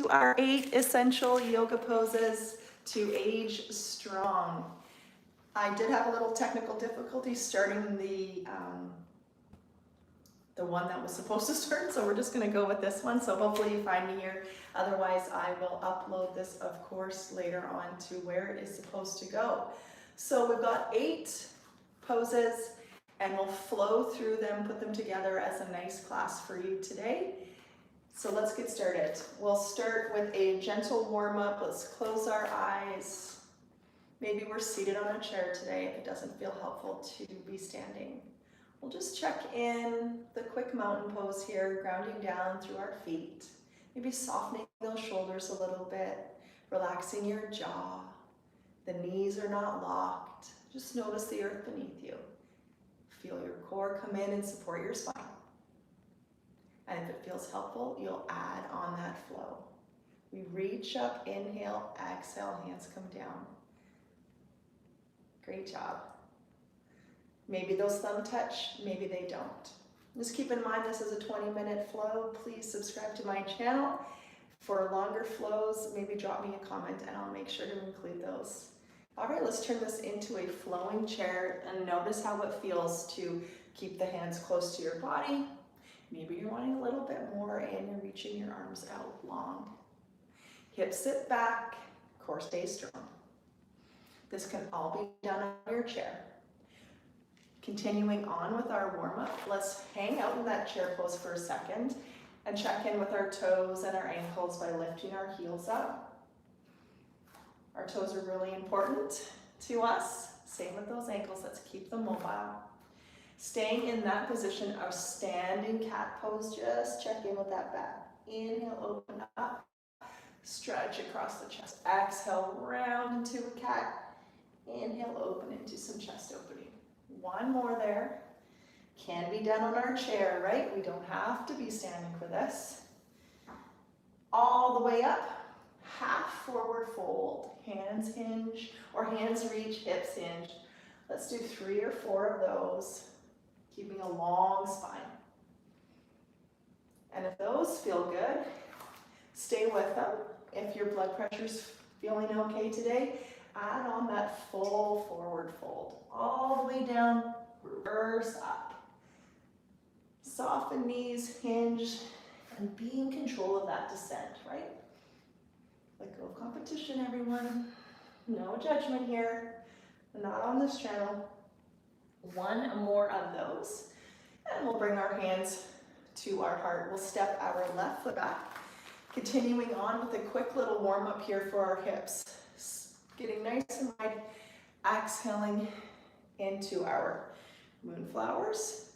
to our 8 essential yoga poses to age strong. I did have a little technical difficulty starting the one that was supposed to start, so we're just going to go with this one. So hopefully you find me here. Otherwise, I will upload this, of course, later on to where it is supposed to go. So we've got 8 poses, and we'll flow through them, put them together as a nice class for you today. So let's get started. We'll start with a gentle warm-up. Let's close our eyes. Maybe we're seated on a chair today if it doesn't feel helpful to be standing. We'll just check in the quick mountain pose here, grounding down through our feet. Maybe softening those shoulders a little bit, relaxing your jaw. The knees are not locked. Just notice the earth beneath you. Feel your core come in and support your spine. And if it feels helpful, you'll add on that flow. We reach up, inhale, exhale, hands come down. Great job. Maybe those thumbs touch, maybe they don't. Just keep in mind this is a 20-minute flow. Please subscribe to my channel. For longer flows, maybe drop me a comment and I'll make sure to include those. All right, let's turn this into a flowing chair and notice how it feels to keep the hands close to your body. Maybe you're wanting a little bit more and you're reaching your arms out long. Hips sit back, core stay strong. This can all be done on your chair. Continuing on with our warm-up, let's hang out in that chair pose for a second and check in with our toes and our ankles by lifting our heels up. Our toes are really important to us. Same with those ankles, let's keep them mobile. Staying in that position of standing cat pose, just check in with that back. Inhale, open up, stretch across the chest. Exhale, round into a cat. Inhale, open into some chest opening. One more there. Can be done on our chair, right? We don't have to be standing for this. All the way up, half forward fold. Hands hinge or hands reach, hips hinge. Let's do 3 or 4 of those, keeping a long spine. And if those feel good, stay with them. If your blood pressure's feeling okay today, add on that full forward fold. All the way down, reverse up. Soften knees, hinge, and be in control of that descent, right? Let go of competition, everyone. No judgment here. Not on this channel. 1 more of those. And we'll bring our hands to our heart. We'll step our left foot back. Continuing on with a quick little warm up here for our hips. Getting nice and wide. Exhaling into our moonflowers.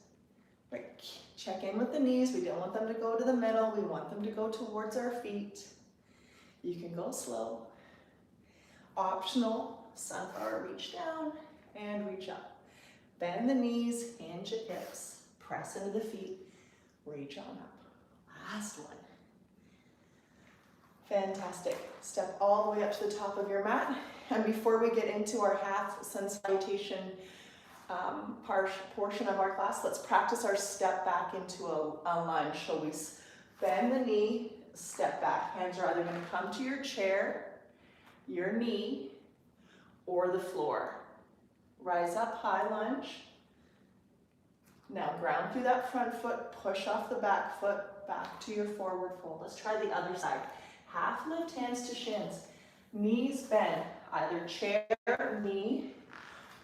Right. Check in with the knees. We don't want them to go to the middle. We want them to go towards our feet. You can go slow. Optional, sunflower, reach down and reach up. Bend the knees, hinge at hips, press into the feet, reach on up. Last one. Fantastic. Step all the way up to the top of your mat. And before we get into our half sun salutation portion of our class, let's practice our step back into a lunge. So we bend the knee, step back. Hands are either going to come to your chair, your knee, or the floor. Rise up, high lunge. Now ground through that front foot, push off the back foot, back to your forward fold. Let's try the other side. Half lift, hands to shins. Knees bend, either chair, knee,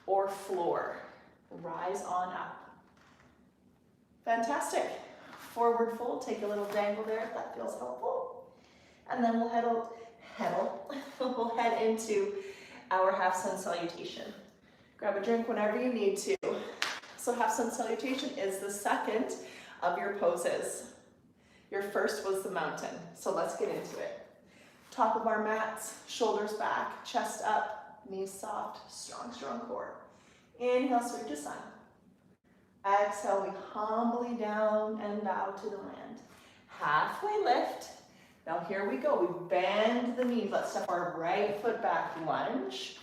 or floor. Rise on up. Fantastic. Forward fold, take a little dangle there if that feels helpful. And then we'll we'll head into our half sun salutation. Grab a drink whenever you need to. So half sun salutation is the second of your poses. Your first was the mountain, so let's get into it. Top of our mats, shoulders back, chest up, knees soft, strong, strong core. Inhale, sweep to sun. Exhale, we humbly down and bow to the land. Halfway lift. Now here we go. We bend the knees. Let's step our right foot back. Lunge.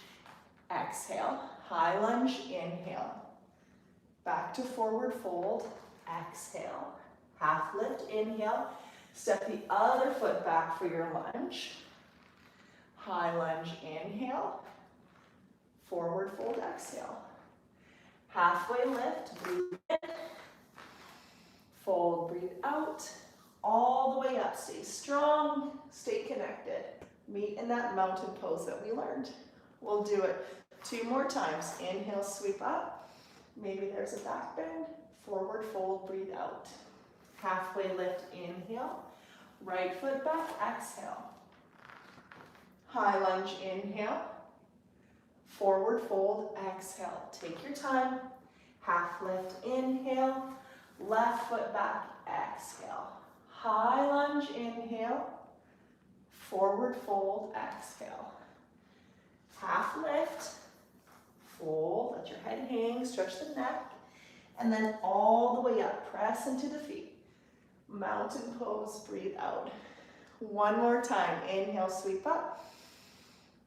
Exhale. High lunge. Inhale. Back to forward fold. Exhale. Half lift. Inhale. Step the other foot back for your lunge. High lunge, inhale. Forward fold, exhale. Halfway lift, breathe in. Fold, breathe out. All the way up, stay strong, stay connected. Meet in that mountain pose that we learned. We'll do it 2 more times. Inhale, sweep up. Maybe there's a back bend. Forward fold, breathe out. Halfway lift, inhale. Right foot back, exhale. High lunge, inhale. Forward fold, exhale. Take your time. Half lift, inhale. Left foot back, exhale. High lunge, inhale. Forward fold, exhale. Half lift, fold, let your head hang, stretch the neck, and then all the way up, press into the feet. Mountain pose, breathe out. 1 more time, inhale, sweep up.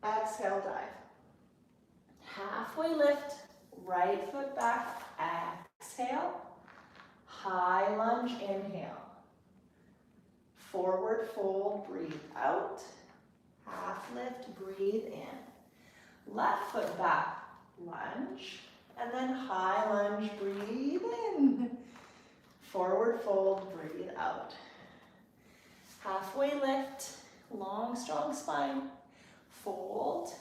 Exhale, dive. Halfway lift, right foot back, exhale. High lunge, inhale. Forward fold, breathe out. Half lift, breathe in. Left foot back, lunge. And then high lunge, breathe in. Forward fold, breathe out. Halfway lift, long, strong spine. Fold,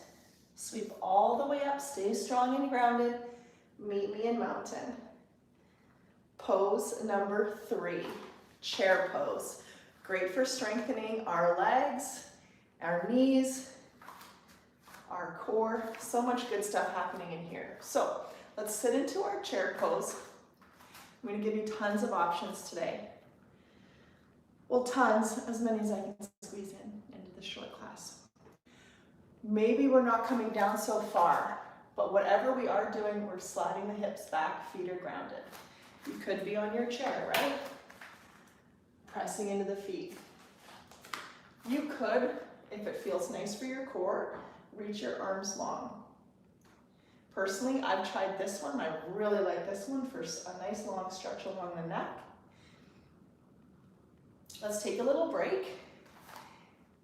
sweep all the way up, stay strong and grounded. Meet me in mountain. Pose number 3, chair pose. Great for strengthening our legs, our knees, our core. So much good stuff happening in here. So let's sit into our chair pose. I'm going to give you tons of options today. Well, tons, as many as I can squeeze into this short class. Maybe we're not coming down so far, but whatever we are doing, we're sliding the hips back, feet are grounded. You could be on your chair, right? Pressing into the feet. You could, if it feels nice for your core, reach your arms long. Personally, I've tried this one. I really like this one for a nice long stretch along the neck. Let's take a little break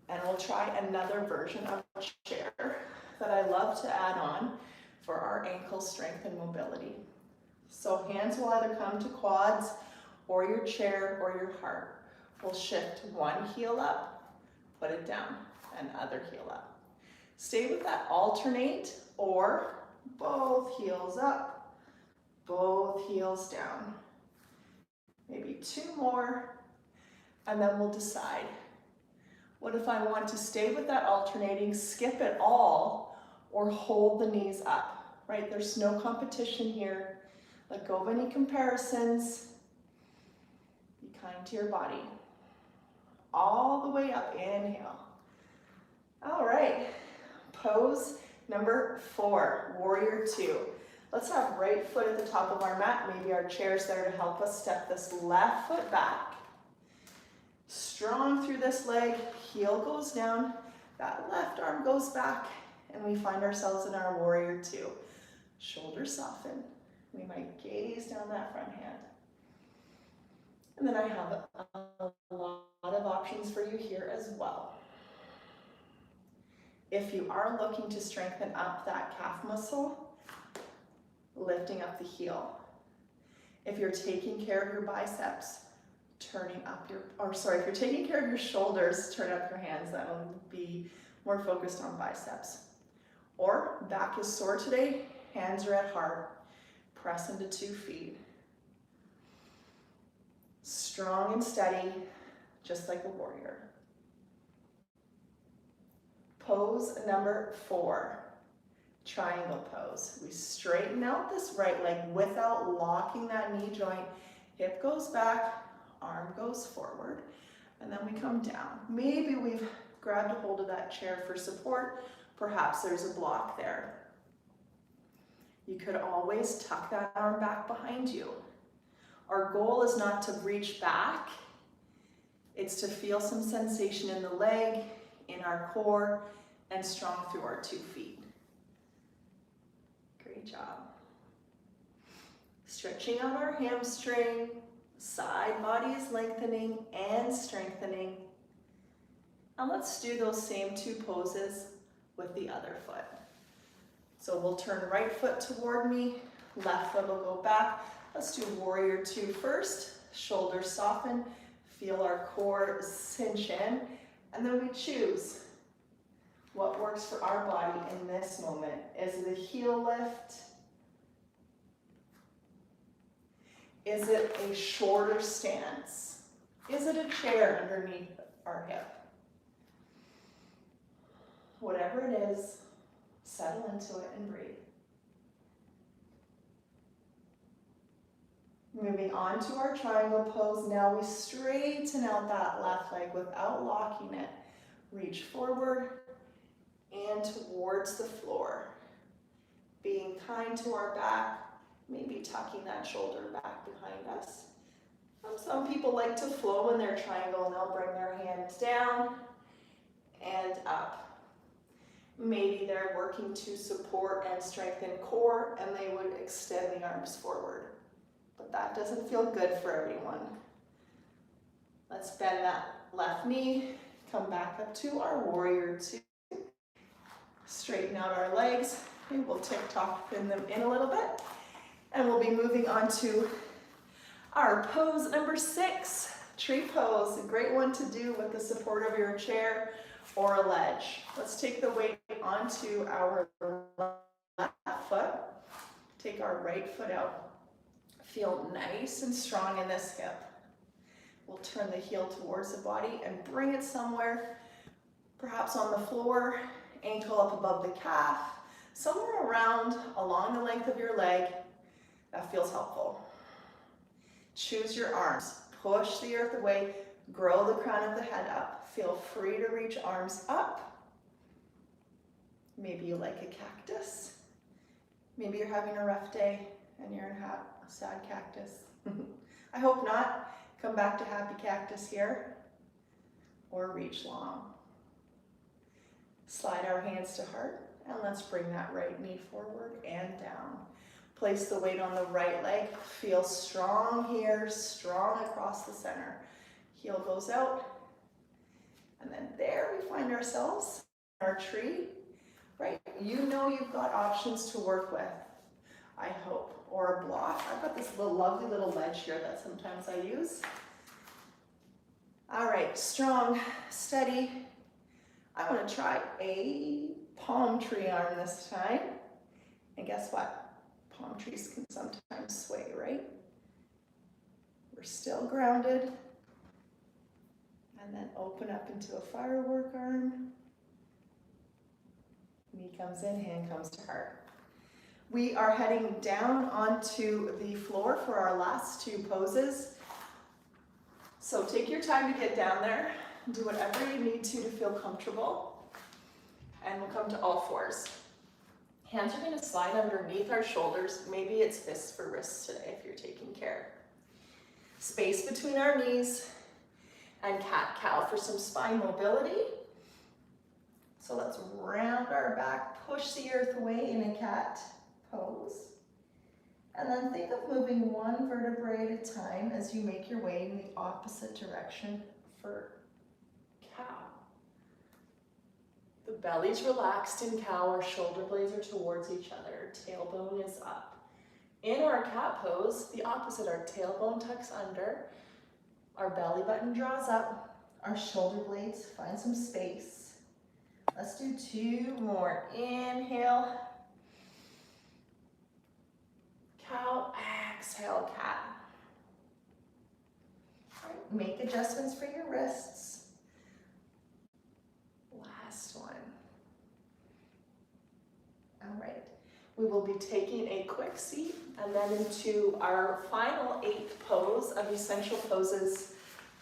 and we'll try another version of a chair that I love to add on for our ankle strength and mobility. So hands will either come to quads or your chair or your heart. We'll shift one heel up, put it down, and other heel up. Stay with that alternate or both heels up, both heels down. Maybe 2 more, and then we'll decide. What if I want to stay with that alternating, skip it all, or hold the knees up, right? There's no competition here. Let go of any comparisons. Be kind to your body. All the way up, inhale. All right, pose number 4, warrior 2. Let's have right foot at the top of our mat. Maybe our chair's there to help us step this left foot back. Strong through this leg, heel goes down, that left arm goes back, and we find ourselves in our warrior 2. Shoulders soften. We might gaze down that front hand. And then I have a lot of options for you here as well. If you are looking to strengthen up that calf muscle, lifting up the heel. If you're taking care of your biceps, turning up if you're taking care of your shoulders, turn up your hands. That will be more focused on biceps. Or back is sore today, hands are at heart. Press into 2 feet. Strong and steady, just like a warrior. Pose number 4, triangle pose. We straighten out this right leg without locking that knee joint. Hip goes back, arm goes forward, and then we come down. Maybe we've grabbed a hold of that chair for support. Perhaps there's a block there. You could always tuck that arm back behind you. Our goal is not to reach back. It's to feel some sensation in the leg, in our core, and strong through our 2 feet. Great job. Stretching out our hamstring, Side body is lengthening and strengthening. And let's do those same two poses with the other foot. So we'll turn right foot toward me, left foot will go back. Let's do warrior two first. Shoulders soften, feel our core cinch in, and then we choose what works for our body in this moment. Is it a heel lift? Is it a shorter stance? Is it a chair underneath our hip? Whatever it is, settle into it and breathe. Moving on to our triangle pose. Now we straighten out that left leg without locking it. Reach forward and towards the floor. Being kind to our back, maybe tucking that shoulder back behind us. Some people like to flow in their triangle and they'll bring their hands down and up. Maybe they're working to support and strengthen core and they would extend the arms forward. But that doesn't feel good for everyone. Let's bend that left knee, come back up to our warrior two. Straighten out our legs. Maybe we'll pin them in a little bit. And we'll be moving on to our pose number 6, tree pose. A great one to do with the support of your chair or a ledge. Let's take the weight onto our left foot. Take our right foot out. Feel nice and strong in this hip. We'll turn the heel towards the body and bring it somewhere, perhaps on the floor, ankle up above the calf, somewhere around along the length of your leg. That feels helpful. Choose your arms. Push the earth away. Grow the crown of the head up. Feel free to reach arms up. Maybe you like a cactus. Maybe you're having a rough day and you're in a sad cactus. I hope not. Come back to happy cactus here. Or reach long. Slide our hands to heart and let's bring that right knee forward and down. Place the weight on the right leg. Feel strong here, strong across the center. Heel goes out. And then there we find ourselves in our tree, right? You know you've got options to work with, I hope, or a block. I've got this lovely little ledge here that sometimes I use. All right, strong, steady. I want to try a palm tree arm this time. And guess what? Palm trees can sometimes sway, right? We're still grounded. And then open up into a firework arm. Knee comes in, hand comes to heart. We are heading down onto the floor for our last two poses. So take your time to get down there. Do whatever you need to feel comfortable. And we'll come to all fours. Hands are going to slide underneath our shoulders. Maybe it's fists for wrists today if you're taking care. Space between our knees. And cat-cow for some spine mobility. So let's round our back, push the earth away in a cat pose. And then think of moving one vertebrae at a time as you make your way in the opposite direction for cow. The belly's relaxed in cow, our shoulder blades are towards each other, tailbone is up. In our cat pose, the opposite, our tailbone tucks under, our belly button draws up, our shoulder blades find some space. Let's do 2 more. Inhale, cow, exhale, cat. All right, make adjustments for your wrists. Last one. All right, we will be taking a quick seat and then into our final 8th pose of essential poses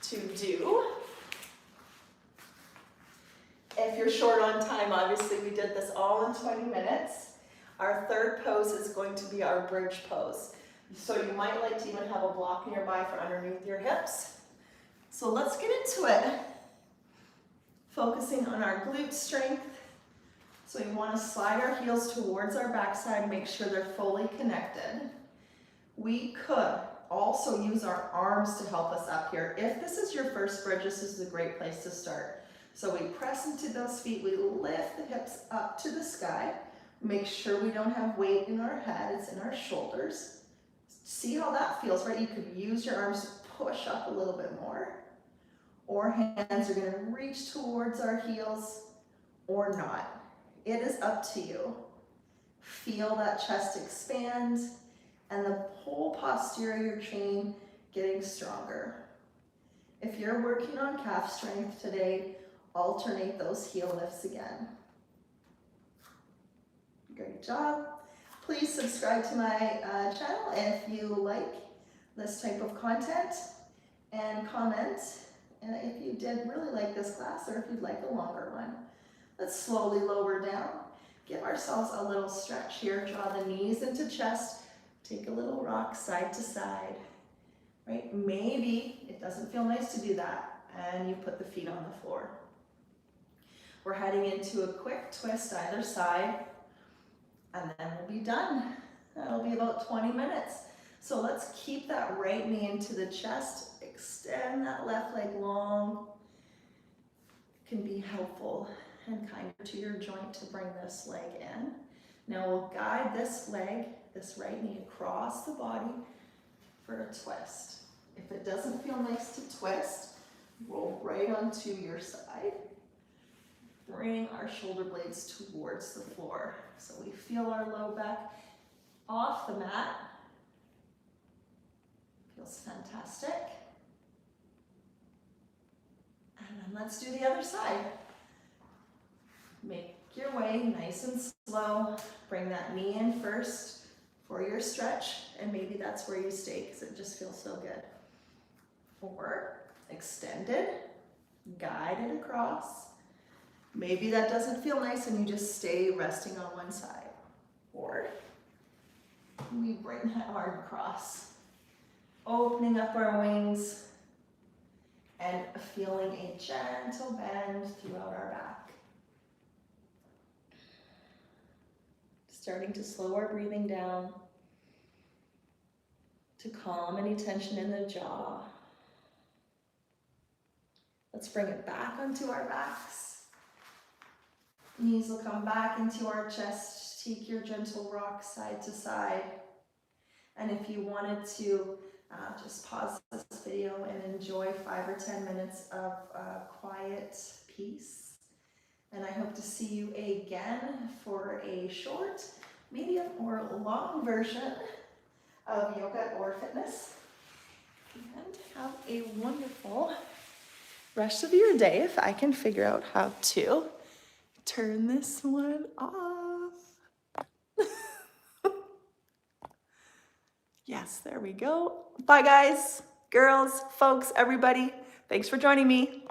to do. If you're short on time, obviously we did this all in 20 minutes. Our 3rd pose is going to be our bridge pose. So you might like to even have a block nearby for underneath your hips. So let's get into it. Focusing on our glute strength. So you want to slide our heels towards our backside, make sure they're fully connected. We could also use our arms to help us up here. If this is your first bridge, this is a great place to start. So we press into those feet, we lift the hips up to the sky. Make sure we don't have weight in our head, it's in our shoulders. See how that feels, right? You could use your arms to push up a little bit more. Or hands are gonna reach towards our heels or not. It is up to you. Feel that chest expand and the whole posterior chain getting stronger. If you're working on calf strength today, alternate those heel lifts again. Great job. Please subscribe to my channel if you like this type of content, and comment if you did really like this class or if you'd like a longer one. Let's slowly lower down. Give ourselves a little stretch here. Draw the knees into chest. Take a little rock side to side. Right? Maybe it doesn't feel nice to do that, and you put the feet on the floor. We're heading into a quick twist either side, and then we'll be done. That'll be about 20 minutes. So let's keep that right knee into the chest. Extend that left leg long. It can be helpful and kinder to your joint to bring this leg in. Now we'll guide this leg, this right knee, across the body for a twist. If it doesn't feel nice to twist, roll right onto your side. Bring our shoulder blades towards the floor. So we feel our low back off the mat. Feels fantastic. And then let's do the other side. Make your way nice and slow. Bring that knee in first for your stretch, and maybe that's where you stay because it just feels so good. Or extended, guide it across. Maybe that doesn't feel nice and you just stay resting on one side. Or we bring that arm across, opening up our wings and feeling a gentle bend throughout our back. Starting to slow our breathing down to calm any tension in the jaw. Let's bring it back onto our backs. Knees will come back into our chest. Take your gentle rock side to side. And if you wanted to, just pause this video and enjoy 5 or 10 minutes of quiet peace. And I hope to see you again for a short, medium, or long version of yoga or fitness. And have a wonderful rest of your day if I can figure out how to turn this one off. Yes, there we go. Bye guys, girls, folks, everybody. Thanks for joining me.